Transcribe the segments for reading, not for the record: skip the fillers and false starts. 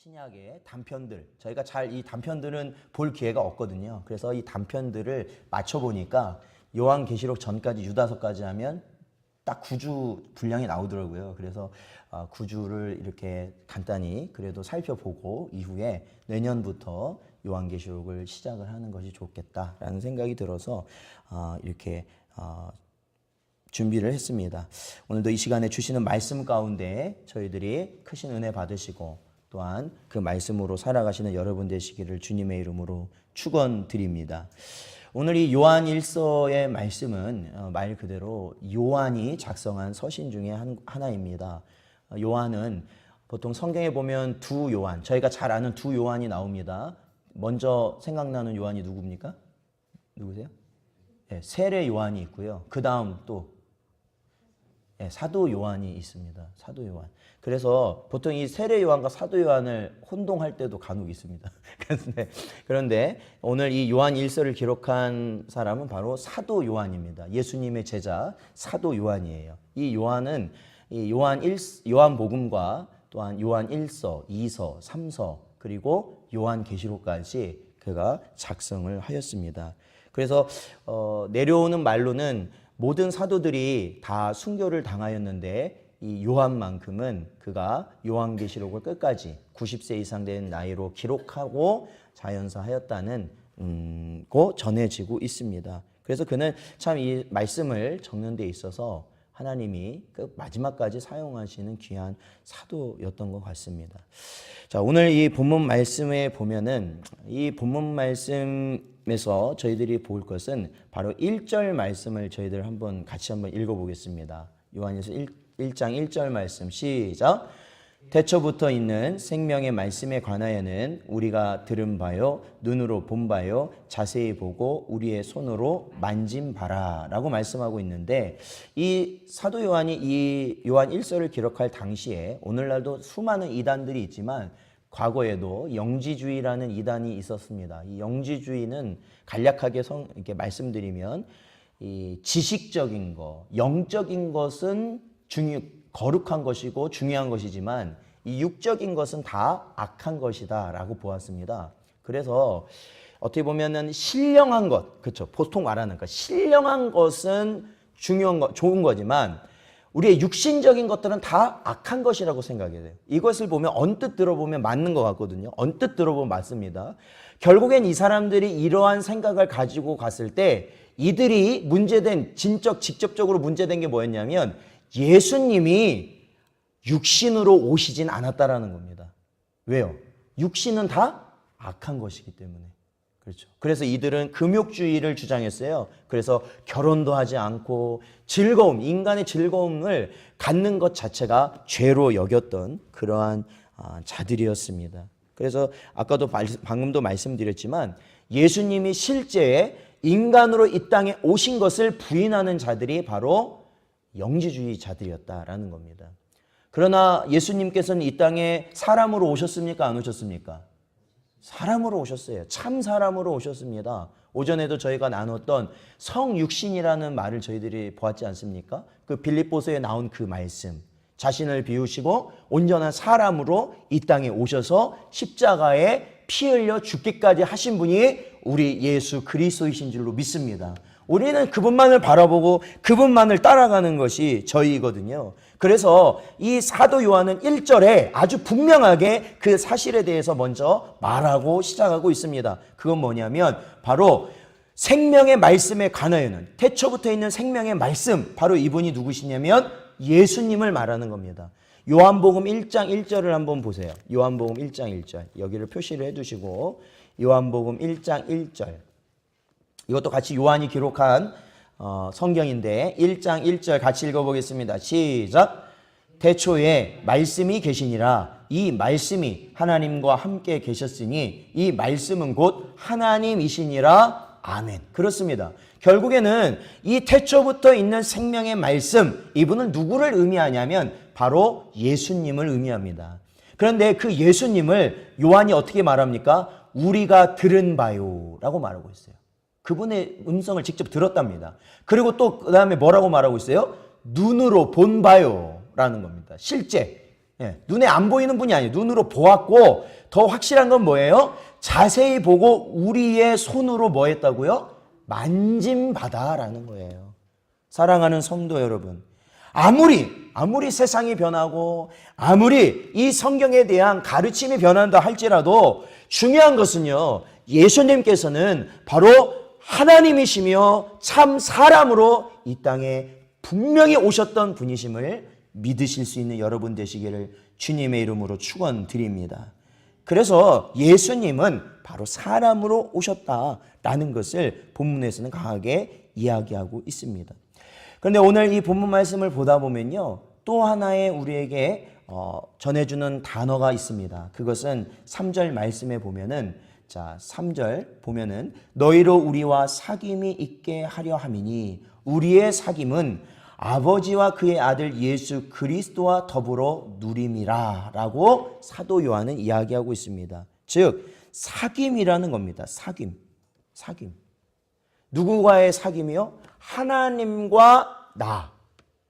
신약의 단편들, 저희가 잘 이 단편들은 볼 기회가 없거든요. 그래서 이 단편들을 맞춰보니까 요한계시록 전까지 유다서까지 하면 딱 9주 분량이 나오더라고요. 그래서 9주를 이렇게 간단히 그래도 살펴보고 이후에 내년부터 요한계시록을 시작을 하는 것이 좋겠다라는 생각이 들어서 이렇게 준비를 했습니다. 오늘도 이 시간에 주시는 말씀 가운데 저희들이 크신 은혜 받으시고 또한 그 말씀으로 살아가시는 여러분 되시기를 주님의 이름으로 축원드립니다. 오늘 이 요한 1서의 말씀은 말 그대로 요한이 작성한 서신 중에 하나입니다. 요한은 보통 성경에 보면 두 요한, 저희가 잘 아는 두 요한이 나옵니다. 먼저 생각나는 요한이 누굽니까? 누구세요? 네, 세례 요한이 있고요. 그 다음 또 사도 요한이 있습니다. 사도 요한. 그래서 보통 이 세례 요한과 사도 요한을 혼동할 때도 간혹 있습니다. 그런데 오늘 이 요한 1서를 기록한 사람은 바로 사도 요한입니다. 예수님의 제자 사도 요한이에요. 이 요한은 이 요한복음과 또한 요한 1서, 2서, 3서 그리고 요한계시록까지 그가 작성을 하였습니다. 그래서 내려오는 말로는 모든 사도들이 다 순교를 당하였는데 이 요한만큼은 그가 요한계시록을 끝까지 90세 이상 된 나이로 기록하고 자연사하였다는 고 전해지고 있습니다. 그래서 그는 참 이 말씀을 적는 데 있어서 하나님이 그 마지막까지 사용하시는 귀한 사도였던 것 같습니다. 자, 오늘 이 본문 말씀에 보면은 이 본문 말씀에서 저희들이 볼 것은 바로 1절 말씀을 저희들 같이 한번 읽어보겠습니다. 요한일서 1장 1절 말씀 시작. 태초부터 있는 생명의 말씀에 관하여는 우리가 들은 바요 눈으로 본 바요 자세히 보고 우리의 손으로 만진 바라 라고 말씀하고 있는데 이 사도 요한이 이 요한 1서를 기록할 당시에 오늘날도 수많은 이단들이 있지만 과거에도 영지주의라는 이단이 있었습니다. 이 영지주의는 간략하게 이렇게 말씀드리면 이 지식적인 것, 영적인 것은 거룩한 것이고 중요한 것이지만 이 육적인 것은 다 악한 것이다 라고 보았습니다. 그래서 어떻게 보면은 신령한 것, 그렇죠? 보통 말하는 것, 신령한 것은 좋은 거지만 우리의 육신적인 것들은 다 악한 것이라고 생각이 돼요. 이것을 보면 언뜻 들어보면 맞는 것 같거든요. 언뜻 들어보면 맞습니다. 결국엔 이 사람들이 이러한 생각을 가지고 갔을 때 이들이 직접적으로 문제된 게 뭐였냐면 예수님이 육신으로 오시진 않았다라는 겁니다. 왜요? 육신은 다 악한 것이기 때문에. 그렇죠. 그래서 이들은 금욕주의를 주장했어요. 그래서 결혼도 하지 않고 인간의 즐거움을 갖는 것 자체가 죄로 여겼던 그러한 자들이었습니다. 그래서 방금도 말씀드렸지만 예수님이 실제 인간으로 이 땅에 오신 것을 부인하는 자들이 바로 영지주의자들이었다라는 겁니다. 그러나 예수님께서는 이 땅에 사람으로 오셨습니까? 안 오셨습니까? 사람으로 오셨어요. 참 사람으로 오셨습니다. 오전에도 저희가 나눴던 성육신이라는 말을 저희들이 보았지 않습니까? 그 빌립보서에 나온 그 말씀. 자신을 비우시고 온전한 사람으로 이 땅에 오셔서 십자가에 피 흘려 죽기까지 하신 분이 우리 예수 그리스도이신 줄로 믿습니다. 우리는 그분만을 바라보고 그분만을 따라가는 것이 저희거든요. 그래서 이 사도 요한은 1절에 아주 분명하게 그 사실에 대해서 먼저 말하고 시작하고 있습니다. 그건 뭐냐면 바로 생명의 말씀에 관하여는 태초부터 있는 생명의 말씀, 바로 이분이 누구시냐면 예수님을 말하는 겁니다. 요한복음 1장 1절을 한번 보세요. 요한복음 1장 1절 여기를 표시를 해두시고 요한복음 1장 1절 이것도 같이 요한이 기록한 성경인데 1장 1절 같이 읽어보겠습니다. 시작. 태초에 말씀이 계시니라. 이 말씀이 하나님과 함께 계셨으니 이 말씀은 곧 하나님이시니라. 아멘. 그렇습니다. 결국에는 이 태초부터 있는 생명의 말씀, 이분은 누구를 의미하냐면 바로 예수님을 의미합니다. 그런데 그 예수님을 요한이 어떻게 말합니까? 우리가 들은 바요 라고 말하고 있어요. 그분의 음성을 직접 들었답니다. 그리고 또 그 다음에 뭐라고 말하고 있어요? 눈으로 본 바요 라는 겁니다. 실제 예, 눈에 안 보이는 분이 아니에요. 눈으로 보았고 더 확실한 건 뭐예요? 자세히 보고 우리의 손으로 뭐 했다고요? 만짐받아라는 거예요. 사랑하는 성도 여러분, 아무리 세상이 변하고 아무리 이 성경에 대한 가르침이 변한다 할지라도 중요한 것은요, 예수님께서는 바로 하나님이시며 참 사람으로 이 땅에 분명히 오셨던 분이심을 믿으실 수 있는 여러분 되시기를 주님의 이름으로 축원드립니다. 그래서 예수님은 바로 사람으로 오셨다라는 것을 본문에서는 강하게 이야기하고 있습니다. 그런데 오늘 이 본문 말씀을 보다 보면요, 또 하나의 우리에게 전해주는 단어가 있습니다. 그것은 3절 말씀에 보면은, 자, 3절 보면은 너희로 우리와 사귐이 있게 하려 함이니 우리의 사귐은 아버지와 그의 아들 예수 그리스도와 더불어 누림이라 라고 사도 요한은 이야기하고 있습니다. 즉 사귐이라는 겁니다. 사귐. 누구와의 사귐이요? 하나님과 나.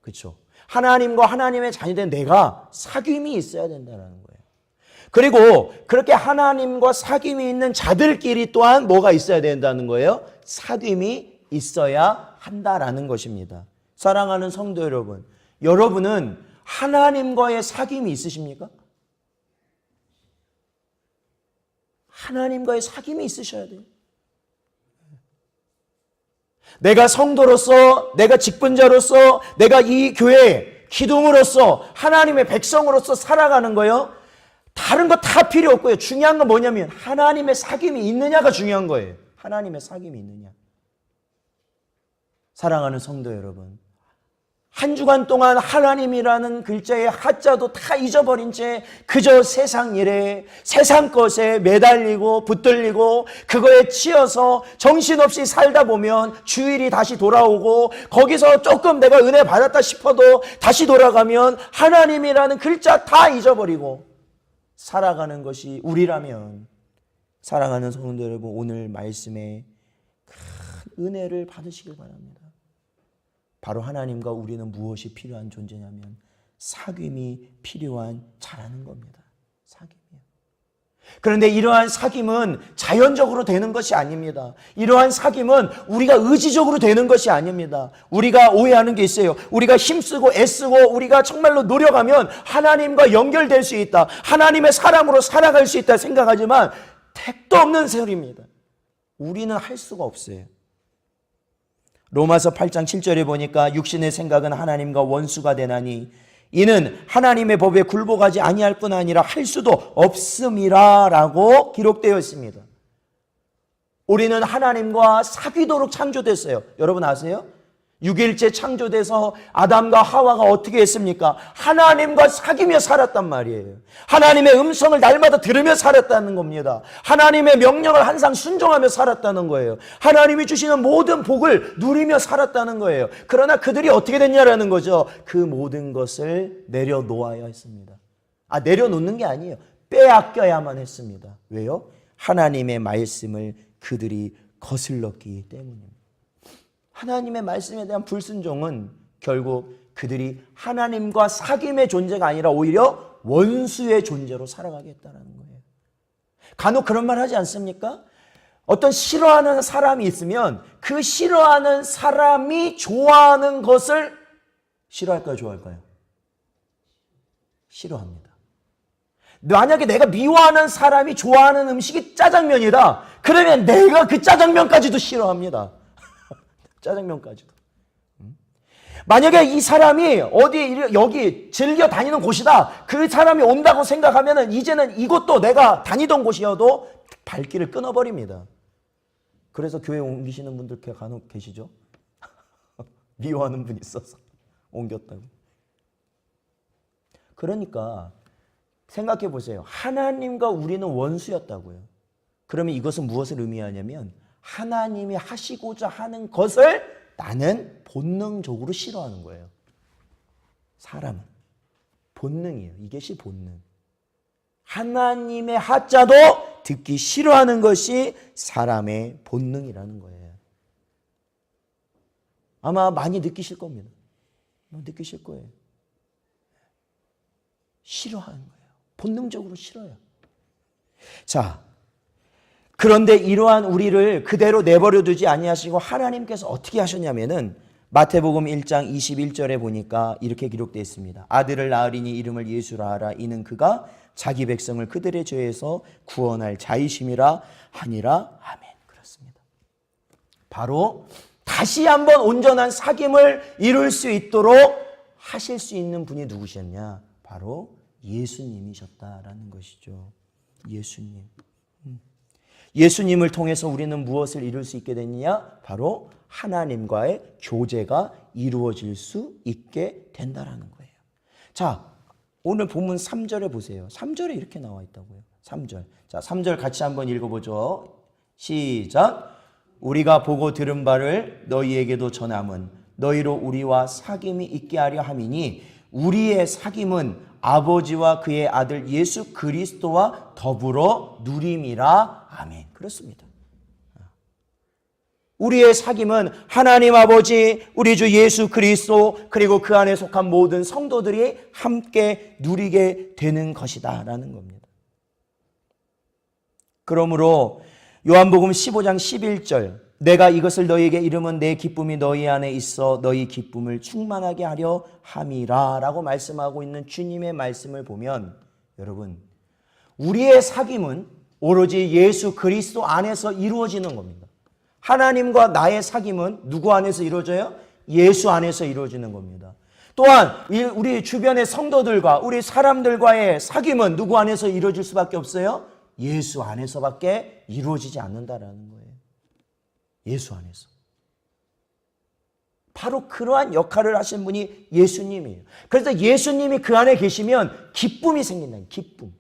그렇죠? 하나님과 하나님의 자녀된 내가 사귐이 있어야 된다는 거예요. 그리고 그렇게 하나님과 사귐이 있는 자들끼리 또한 뭐가 있어야 된다는 거예요? 사귐이 있어야 한다라는 것입니다. 사랑하는 성도 여러분, 여러분은 하나님과의 사귐이 있으십니까? 하나님과의 사귐이 있으셔야 돼요. 내가 성도로서, 내가 직분자로서, 내가 이 교회의 기둥으로서, 하나님의 백성으로서 살아가는 거요. 다른 거 다 필요 없고요. 중요한 건 뭐냐면 하나님의 사귐이 있느냐가 중요한 거예요. 하나님의 사귐이 있느냐. 사랑하는 성도 여러분, 한 주간 동안 하나님이라는 글자의 하자도 다 잊어버린 채 그저 세상 일에, 세상 것에 매달리고 붙들리고 그거에 치여서 정신없이 살다 보면 주일이 다시 돌아오고 거기서 조금 내가 은혜 받았다 싶어도 다시 돌아가면 하나님이라는 글자 다 잊어버리고 살아가는 것이 우리라면, 사랑하는 성도 여러분, 오늘 말씀에 큰 은혜를 받으시길 바랍니다. 바로 하나님과 우리는 무엇이 필요한 존재냐면 사귐이 필요한 자라는 겁니다. 사귐이요. 그런데 이러한 사귐은 자연적으로 되는 것이 아닙니다. 이러한 사귐은 우리가 의지적으로 되는 것이 아닙니다. 우리가 오해하는 게 있어요. 우리가 힘쓰고 애쓰고 우리가 정말로 노력하면 하나님과 연결될 수 있다, 하나님의 사람으로 살아갈 수 있다 생각하지만 택도 없는 소리입니다. 우리는 할 수가 없어요. 로마서 8장 7절에 보니까 육신의 생각은 하나님과 원수가 되나니 이는 하나님의 법에 굴복하지 아니할 뿐 아니라 할 수도 없음이라 라고 기록되어 있습니다. 우리는 하나님과 사귀도록 창조됐어요. 여러분 아세요? 6일째 창조돼서 아담과 하와가 어떻게 했습니까? 하나님과 사귀며 살았단 말이에요. 하나님의 음성을 날마다 들으며 살았다는 겁니다. 하나님의 명령을 항상 순종하며 살았다는 거예요. 하나님이 주시는 모든 복을 누리며 살았다는 거예요. 그러나 그들이 어떻게 됐냐라는 거죠. 그 모든 것을 내려놓아야 했습니다. 내려놓는 게 아니에요. 빼앗겨야만 했습니다. 왜요? 하나님의 말씀을 그들이 거슬렀기 때문입니다. 하나님의 말씀에 대한 불순종은 결국 그들이 하나님과 사귐의 존재가 아니라 오히려 원수의 존재로 살아가겠다는 거예요. 간혹 그런 말 하지 않습니까? 어떤 싫어하는 사람이 있으면 그 싫어하는 사람이 좋아하는 것을 싫어할까요? 좋아할까요? 싫어합니다. 만약에 내가 미워하는 사람이 좋아하는 음식이 짜장면이다. 그러면 내가 그 짜장면까지도 싫어합니다. 짜장면까지도. 만약에 이 사람이 여기 즐겨 다니는 곳이다. 그 사람이 온다고 생각하면 이제는 이곳도 내가 다니던 곳이어도 발길을 끊어버립니다. 그래서 교회 옮기시는 분들 간혹 계시죠? 미워하는 분이 있어서 옮겼다고. 그러니까 생각해 보세요. 하나님과 우리는 원수였다고요. 그러면 이것은 무엇을 의미하냐면 하나님이 하시고자 하는 것을 나는 본능적으로 싫어하는 거예요. 사람은 본능이에요. 이것이 본능. 하나님의 하자도 듣기 싫어하는 것이 사람의 본능이라는 거예요. 아마 많이 느끼실 겁니다. 느끼실 거예요. 싫어하는 거예요. 본능적으로 싫어요. 자, 그런데 이러한 우리를 그대로 내버려 두지 아니하시고 하나님께서 어떻게 하셨냐면은 마태복음 1장 21절에 보니까 이렇게 기록되어 있습니다. 아들을 낳으리니 이름을 예수라 하라. 이는 그가 자기 백성을 그들의 죄에서 구원할 자이심이라 하니라. 아멘. 그렇습니다. 바로 다시 한번 온전한 사귐을 이룰 수 있도록 하실 수 있는 분이 누구셨냐? 바로 예수님이셨다라는 것이죠. 예수님. 예수님을 통해서 우리는 무엇을 이룰 수 있게 됐느냐? 바로 하나님과의 교제가 이루어질 수 있게 된다라는 거예요. 자, 오늘 본문 3절에 보세요. 3절에 이렇게 나와 있다고요. 3절. 자, 3절 같이 한번 읽어보죠. 시작. 우리가 보고 들은 바를 너희에게도 전함은 너희로 우리와 사귐이 있게 하려 함이니 우리의 사귐은 아버지와 그의 아들 예수 그리스도와 더불어 누림이라. 아멘. 그렇습니다. 우리의 사귐은 하나님 아버지, 우리 주 예수 그리스도, 그리고 그 안에 속한 모든 성도들이 함께 누리게 되는 것이다 라는 겁니다. 그러므로 요한복음 15장 11절, 내가 이것을 너희에게 이름은 내 기쁨이 너희 안에 있어 너희 기쁨을 충만하게 하려 함이라 라고 말씀하고 있는 주님의 말씀을 보면, 여러분, 우리의 사귐은 오로지 예수 그리스도 안에서 이루어지는 겁니다. 하나님과 나의 사귐은 누구 안에서 이루어져요? 예수 안에서 이루어지는 겁니다. 또한 우리 주변의 성도들과 우리 사람들과의 사귐은 누구 안에서 이루어질 수밖에 없어요? 예수 안에서밖에 이루어지지 않는다라는 거예요. 예수 안에서. 바로 그러한 역할을 하신 분이 예수님이에요. 그래서 예수님이 그 안에 계시면 기쁨이 생긴다. 기쁨.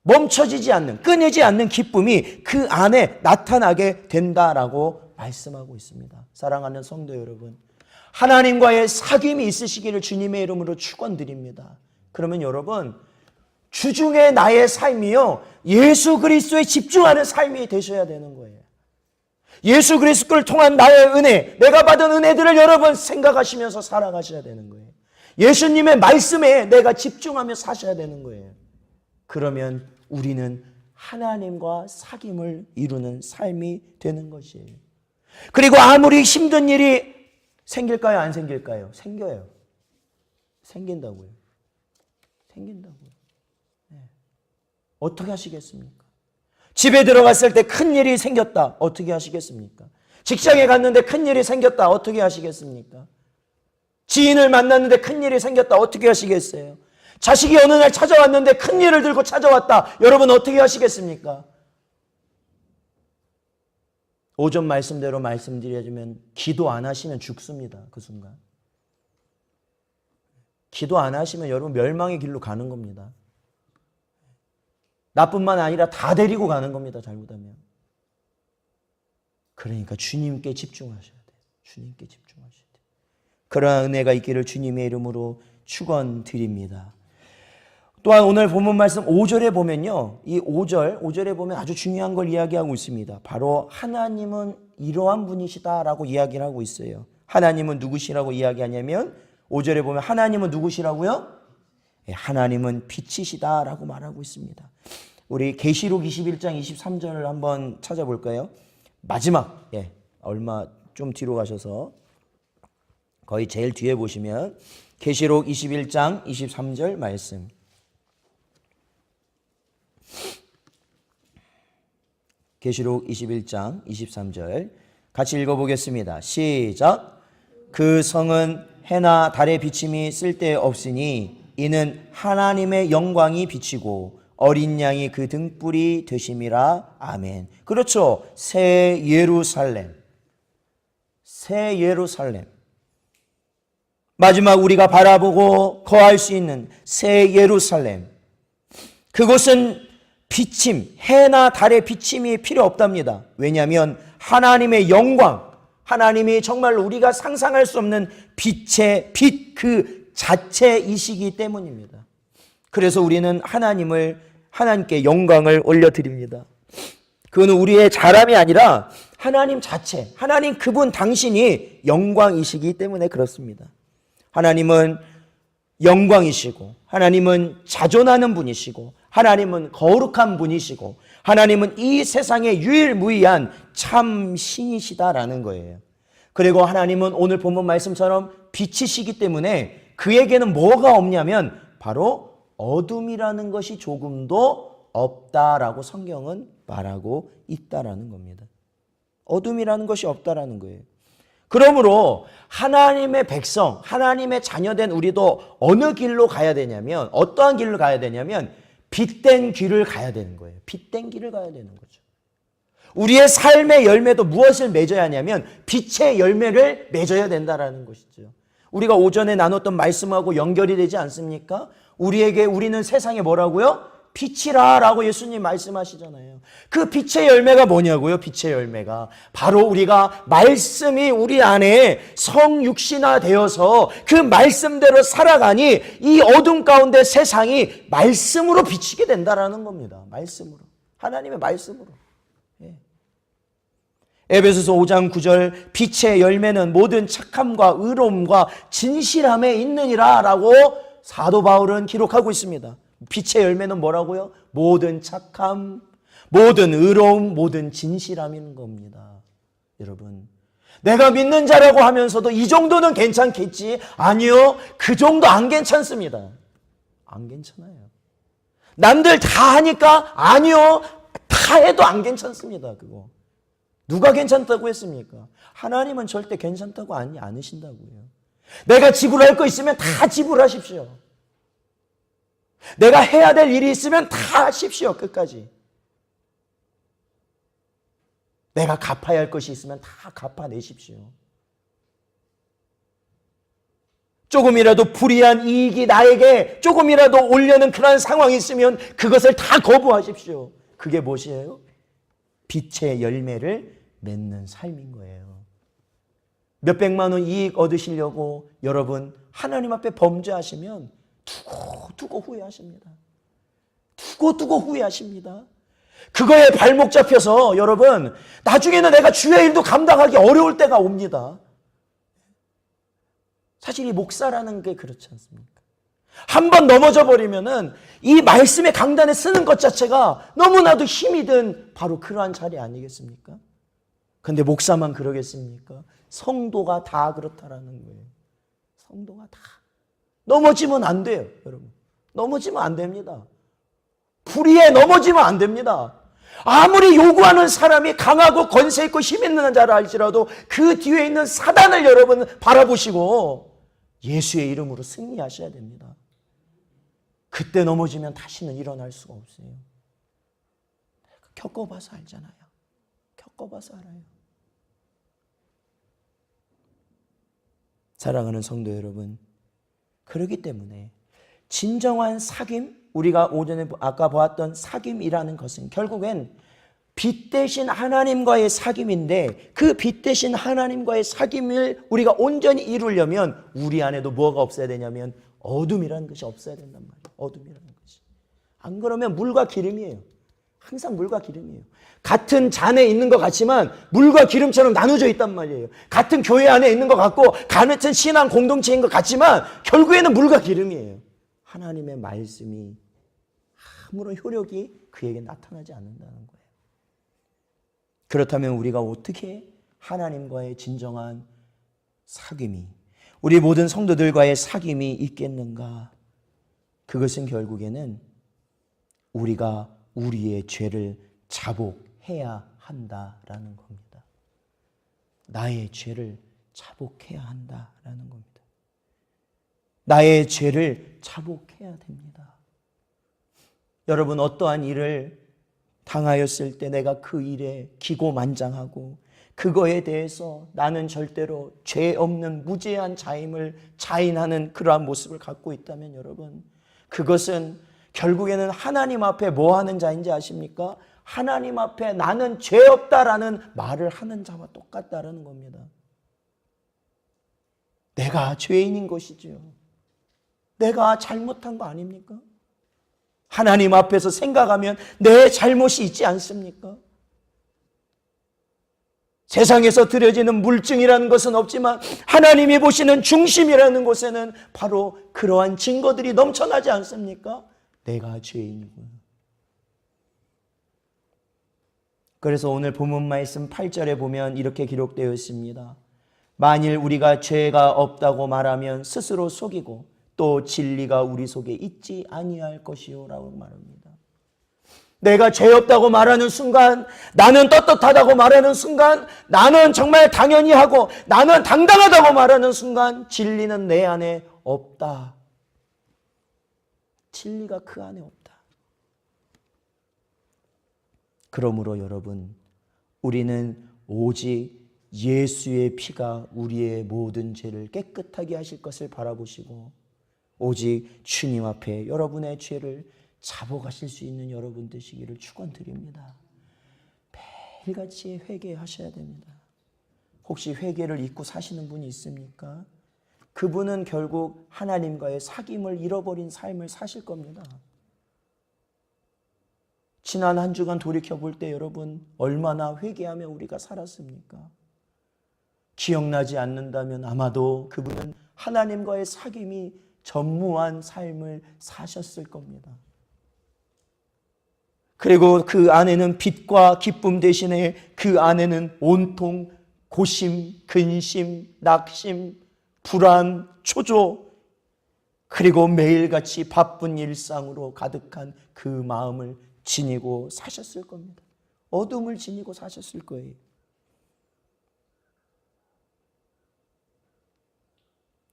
멈춰지지 않는, 끊이지 않는 기쁨이 그 안에 나타나게 된다라고 말씀하고 있습니다. 사랑하는 성도 여러분, 하나님과의 사귐이 있으시기를 주님의 이름으로 축원드립니다. 그러면 여러분, 주중에 나의 삶이요, 예수 그리스도에 집중하는 삶이 되셔야 되는 거예요. 예수 그리스도를 통한 나의 은혜, 내가 받은 은혜들을 여러분 생각하시면서 살아가셔야 되는 거예요. 예수님의 말씀에 내가 집중하며 사셔야 되는 거예요. 그러면 우리는 하나님과 사귐을 이루는 삶이 되는 것이에요. 그리고 아무리 힘든 일이 생길까요? 안 생길까요? 생겨요. 생긴다고요. 생긴다고요. 네. 어떻게 하시겠습니까? 집에 들어갔을 때 큰일이 생겼다. 어떻게 하시겠습니까? 직장에 갔는데 큰일이 생겼다. 어떻게 하시겠습니까? 지인을 만났는데 큰일이 생겼다. 어떻게 하시겠어요? 자식이 어느 날 찾아왔는데 큰일을 들고 찾아왔다. 여러분 어떻게 하시겠습니까? 오전 말씀대로 말씀드리자면 기도 안 하시면 죽습니다. 그 순간. 기도 안 하시면 여러분 멸망의 길로 가는 겁니다. 나뿐만 아니라 다 데리고 가는 겁니다. 잘못하면. 그러니까 주님께 집중하셔야 돼요. 주님께 집중하셔야 돼요. 그러한 은혜가 있기를 주님의 이름으로 축원드립니다. 또한 오늘 본문 말씀 5절에 보면요. 이 5절에 보면 아주 중요한 걸 이야기하고 있습니다. 바로 하나님은 이러한 분이시다라고 이야기를 하고 있어요. 하나님은 누구시라고 이야기하냐면 5절에 보면 하나님은 누구시라고요? 하나님은 빛이시다라고 말하고 있습니다. 우리 계시록 21장 23절을 한번 찾아볼까요? 마지막, 얼마 좀 뒤로 가셔서 거의 제일 뒤에 보시면 계시록 21장 23절 말씀. 계시록 21장 23절 같이 읽어보겠습니다. 시작. 그 성은 해나 달의 비침이 쓸데없으니 이는 하나님의 영광이 비치고 어린 양이 그 등불이 되심이라. 아멘. 그렇죠. 새 예루살렘. 새 예루살렘. 마지막 우리가 바라보고 거할 수 있는 새 예루살렘. 그곳은 비침, 해나 달의 비침이 필요 없답니다. 왜냐하면 하나님의 영광, 하나님이 정말 우리가 상상할 수 없는 빛의 빛 그 자체이시기 때문입니다. 그래서 우리는 하나님께 영광을 올려드립니다. 그건 우리의 자랑이 아니라 하나님 자체, 하나님 그분 당신이 영광이시기 때문에 그렇습니다. 하나님은 영광이시고, 하나님은 자존하는 분이시고, 하나님은 거룩한 분이시고, 하나님은 이 세상의 유일무이한 참 신이시다라는 거예요. 그리고 하나님은 오늘 본문 말씀처럼 빛이시기 때문에 그에게는 뭐가 없냐면 바로 어둠이라는 것이 조금도 없다라고 성경은 말하고 있다라는 겁니다. 어둠이라는 것이 없다라는 거예요. 그러므로 하나님의 백성, 하나님의 자녀된 우리도 어느 길로 가야 되냐면, 어떠한 길로 가야 되냐면 빛된 길을 가야 되는 거예요. 빛된 길을 가야 되는 거죠. 우리의 삶의 열매도 무엇을 맺어야 하냐면 빛의 열매를 맺어야 된다라는 것이죠. 우리가 오전에 나눴던 말씀하고 연결이 되지 않습니까? 우리는 세상에 뭐라고요? 빛이라 라고 예수님 말씀하시잖아요. 그 빛의 열매가 뭐냐고요? 빛의 열매가 바로 우리가 말씀이 우리 안에 성육신화 되어서 그 말씀대로 살아가니 이 어둠 가운데 세상이 말씀으로 비치게 된다라는 겁니다. 말씀으로. 하나님의 말씀으로. 에베소서 5장 9절 빛의 열매는 모든 착함과 의로움과 진실함에 있느니라 라고 사도 바울은 기록하고 있습니다. 빛의 열매는 뭐라고요? 모든 착함, 모든 의로움, 모든 진실함인 겁니다. 여러분, 내가 믿는 자라고 하면서도 이 정도는 괜찮겠지? 아니요, 그 정도 안 괜찮습니다. 안 괜찮아요. 남들 다 하니까? 아니요, 다 해도 안 괜찮습니다. 그거 누가 괜찮다고 했습니까? 하나님은 절대 괜찮다고 않으신다고요. 내가 지불할 거 있으면 다 지불하십시오. 내가 해야 될 일이 있으면 다 하십시오. 끝까지. 내가 갚아야 할 것이 있으면 다 갚아내십시오. 조금이라도 불이한 이익이 나에게 조금이라도 오려는 그런 상황이 있으면 그것을 다 거부하십시오. 그게 무엇이에요? 빛의 열매를 맺는 삶인 거예요. 몇백만 원 이익 얻으시려고 여러분 하나님 앞에 범죄하시면 두고 후회하십니다. 두고 후회하십니다. 그거에 발목 잡혀서 여러분 나중에는 내가 주의 일도 감당하기 어려울 때가 옵니다. 사실 이 목사라는 게 그렇지 않습니까? 한 번 넘어져 버리면은 이 말씀의 강단에 쓰는 것 자체가 너무나도 힘이 든 바로 그러한 자리 아니겠습니까? 근데 목사만 그러겠습니까? 성도가 다 그렇다라는 거예요. 성도가 다. 넘어지면 안 돼요, 여러분. 넘어지면 안 됩니다. 불의에 넘어지면 안 됩니다. 아무리 요구하는 사람이 강하고 권세 있고 힘 있는 자라 할지라도 그 뒤에 있는 사단을 여러분 바라보시고 예수의 이름으로 승리하셔야 됩니다. 그때 넘어지면 다시는 일어날 수가 없어요. 겪어봐서 알잖아요. 겪어봐서 알아요. 사랑하는 성도 여러분, 그렇기 때문에 진정한 사귐, 우리가 오전에 아까 보았던 사귐이라는 것은 결국엔 빛 대신 하나님과의 사귐인데 그 빛 대신 하나님과의 사귐을 우리가 온전히 이루려면 우리 안에도 뭐가 없어야 되냐면 어둠이라는 것이 없어야 된단 말이에요. 어둠이라는 것이. 안 그러면 물과 기름이에요. 항상 물과 기름이에요. 같은 잔에 있는 것 같지만 물과 기름처럼 나눠져 있단 말이에요. 같은 교회 안에 있는 것 같고 같은 신앙 공동체인 것 같지만 결국에는 물과 기름이에요. 하나님의 말씀이 아무런 효력이 그에게 나타나지 않는다는 거예요. 그렇다면 우리가 어떻게 하나님과의 진정한 사귐이, 우리 모든 성도들과의 사귐이 있겠는가? 그것은 결국에는 우리가 우리의 죄를 자복해야 한다라는 겁니다. 나의 죄를 자복해야 한다라는 겁니다. 나의 죄를 자복해야 됩니다. 여러분, 어떠한 일을 당하였을 때 내가 그 일에 기고만장하고 그거에 대해서 나는 절대로 죄 없는 무죄한 자임을 자인하는 그러한 모습을 갖고 있다면 여러분, 그것은 결국에는 하나님 앞에 뭐 하는 자인지 아십니까? 하나님 앞에 나는 죄 없다라는 말을 하는 자와 똑같다라는 겁니다. 내가 죄인인 것이지요. 내가 잘못한 거 아닙니까? 하나님 앞에서 생각하면 내 잘못이 있지 않습니까? 세상에서 드려지는 물증이라는 것은 없지만 하나님이 보시는 중심이라는 곳에는 바로 그러한 증거들이 넘쳐나지 않습니까? 내가 죄인이구나. 그래서 오늘 본문 말씀 8절에 보면 이렇게 기록되어 있습니다. 만일 우리가 죄가 없다고 말하면 스스로 속이고 또 진리가 우리 속에 있지 아니할 것이요 라고 말합니다. 내가 죄 없다고 말하는 순간, 나는 떳떳하다고 말하는 순간, 나는 정말 당연히 하고 나는 당당하다고 말하는 순간 진리는 내 안에 없다. 진리가 그 안에 없다. 그러므로 여러분, 우리는 오직 예수의 피가 우리의 모든 죄를 깨끗하게 하실 것을 바라보시고 오직 주님 앞에 여러분의 죄를 잡아가실 수 있는 여러분 되시기를 축원드립니다. 매일같이 회개하셔야 됩니다. 혹시 회개를 잊고 사시는 분이 있습니까? 그분은 결국 하나님과의 사귐을 잃어버린 삶을 사실 겁니다. 지난 한 주간 돌이켜볼 때 여러분 얼마나 회개하며 우리가 살았습니까? 기억나지 않는다면 아마도 그분은 하나님과의 사귐이 전무한 삶을 사셨을 겁니다. 그리고 그 안에는 빛과 기쁨 대신에 그 안에는 온통 고심, 근심, 낙심, 불안, 초조, 그리고 매일같이 바쁜 일상으로 가득한 그 마음을 지니고 사셨을 겁니다. 어둠을 지니고 사셨을 거예요.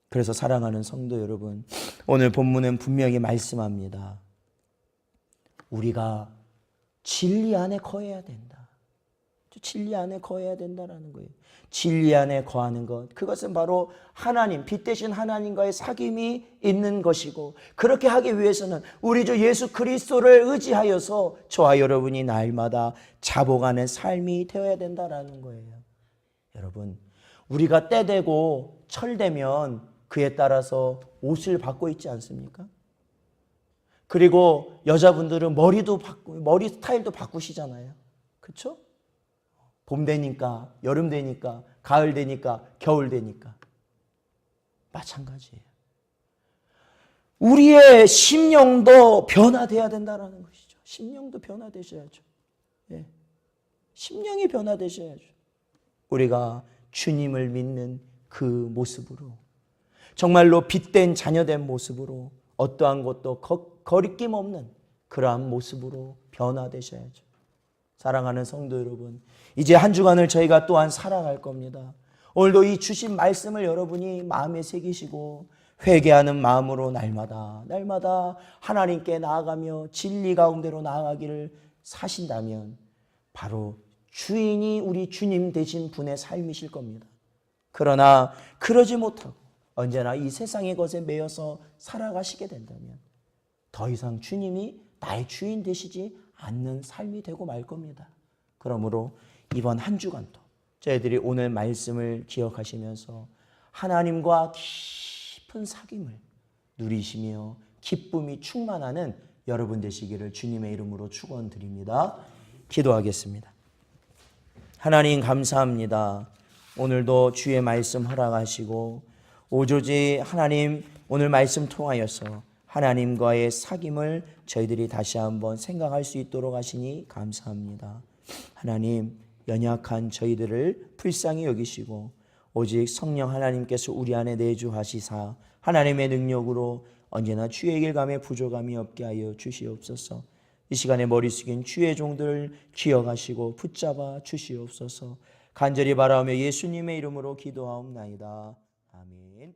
그래서 사랑하는 성도 여러분, 오늘 본문은 분명히 말씀합니다. 우리가 진리 안에 거해야 된다. 진리 안에 거해야 된다라는 거예요. 진리 안에 거하는 것, 그것은 바로 하나님, 빛 대신 하나님과의 사귐이 있는 것이고, 그렇게 하기 위해서는 우리 주 예수 그리스도를 의지하여서 저와 여러분이 날마다 잡아가는 삶이 되어야 된다라는 거예요. 여러분, 우리가 때 되고 철 되면 그에 따라서 옷을 바꿔 입지 않습니까? 그리고 여자분들은 머리도 바꾸고 머리 스타일도 바꾸시잖아요. 그렇죠? 봄 되니까, 여름 되니까, 가을 되니까, 겨울 되니까. 마찬가지예요. 우리의 심령도 변화돼야 된다는 것이죠. 심령도 변화되셔야죠. 예. 심령이 변화되셔야죠. 우리가 주님을 믿는 그 모습으로, 정말로 빛된 자녀된 모습으로, 어떠한 것도 거리낌 없는 그러한 모습으로 변화되셔야죠. 사랑하는 성도 여러분, 이제 한 주간을 저희가 또한 살아갈 겁니다. 오늘도 이 주신 말씀을 여러분이 마음에 새기시고 회개하는 마음으로 날마다 하나님께 나아가며 진리 가운데로 나아가기를 사신다면 바로 주인이 우리 주님 되신 분의 삶이실 겁니다. 그러나 그러지 못하고 언제나 이 세상의 것에 매여서 살아가시게 된다면 더 이상 주님이 나의 주인 되시지 않는 삶이 되고 말 겁니다. 그러므로 이번 한 주간도 저희들이 오늘 말씀을 기억하시면서 하나님과 깊은 사귐을 누리시며 기쁨이 충만하는 여러분 되시기를 주님의 이름으로 축원드립니다. 기도하겠습니다. 하나님 감사합니다. 오늘도 주의 말씀 허락하시고 오조지 하나님 오늘 말씀 통하여서 하나님과의 사귐을 저희들이 다시 한번 생각할 수 있도록 하시니 감사합니다. 하나님, 연약한 저희들을 불쌍히 여기시고 오직 성령 하나님께서 우리 안에 내주하시사 하나님의 능력으로 언제나 주의 길감에 부족함이 없게 하여 주시옵소서. 이 시간에 머리 숙인 주의 종들을 기억하시고 붙잡아 주시옵소서. 간절히 바라오며 예수님의 이름으로 기도하옵나이다. 아멘.